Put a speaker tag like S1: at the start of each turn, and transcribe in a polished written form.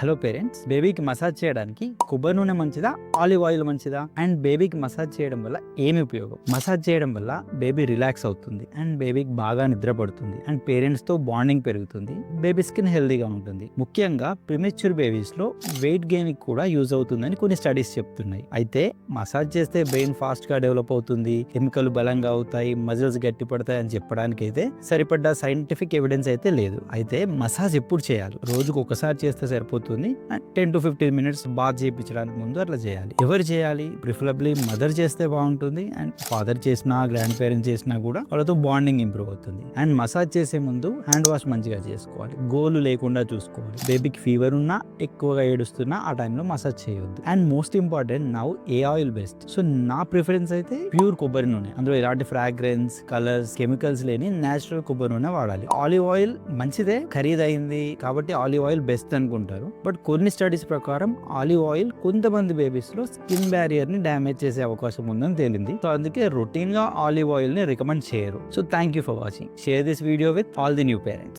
S1: Hello parents, బేబీకి massage చేయడానికి కొబ్బరి నూనె మంచిదా, ఆలివ్ ఆయిల్ మంచిదా? అండ్ బేబీకి మసాజ్ చేయడం వల్ల ఏమి ఉపయోగం? మసాజ్ చేయడం వల్ల బేబీ రిలాక్స్ అవుతుంది అండ్ బేబీకి బాగా నిద్ర పడుతుంది అండ్ పేరెంట్స్ తో బాండింగ్ పెరుగుతుంది, బేబీ స్కిన్ హెల్దీగా ఉంటుంది. ముఖ్యంగా ప్రిమెచ్యూర్ బేబీస్ లో వెయిట్ గెయిన్ కూడా యూజ్ అవుతుందని కొన్ని స్టడీస్ చెప్తున్నాయి. అయితే మసాజ్ చేస్తే బ్రెయిన్ ఫాస్ట్ గా డెవలప్ అవుతుంది, ఎముకలు బలంగా అవుతాయి, మజిల్స్ గట్టి పడతాయి అని చెప్పడానికి అయితే సరిపడ్డ సైంటిఫిక్ ఎవిడెన్స్ అయితే లేదు. అయితే మసాజ్ ఎప్పుడు చేయాలి? రోజుకు ఒకసారి చేస్తే సరిపోతుంది. 10 to 15 మినిట్స్ బాత్ చేయించడానికి ముందు అట్లా చేయాలి. ఎవరు చేయాలి? ప్రిఫరబ్లీ మదర్ చేస్తే బాగుంటుంది అండ్ ఫాదర్ చేసినా గ్రాండ్ పేరెంట్స్ చేసినా కూడా వాళ్ళతో బాండింగ్ ఇంప్రూవ్ అవుతుంది. అండ్ మసాజ్ చేసే ముందు హ్యాండ్ వాష్ మంచిగా చేసుకోవాలి, గోలు లేకుండా చూసుకోవాలి. బేబీకి ఫీవర్ ఉన్నా, ఎక్కువగా ఏడుస్తున్నా ఆ టైంలో మసాజ్ చేయొద్దు. And most important, now A oil best? So నా ప్రిఫరెన్స్ అయితే ప్యూర్ కొబ్బరి నూనె, అందులో ఎలాంటి ఫ్రాగ్రెన్స్, కలర్స్, కెమికల్స్ లేని నేచురల్ కొబ్బరి నూనె వాడాలి. ఆలివ్ ఆయిల్ మంచిదే, ఖరీదైంది కాబట్టి ఆలివ్ ఆయిల్ బెస్ట్ అనుకుంటారు. బట్ కొన్ని స్టడీస్ ప్రకారం ఆలివ్ ఆయిల్ కొంతమంది బేబీస్ లో స్కిన్ బ్యారియర్ ని డ్యామేజ్ చేసే అవకాశం ఉందని తేలింది. సో అందుకే రొటీన్ గా ఆలివ్ ఆయిల్ ని రికమెండ్ చేయరు. So thank you for watching. Share this video with all the new parents.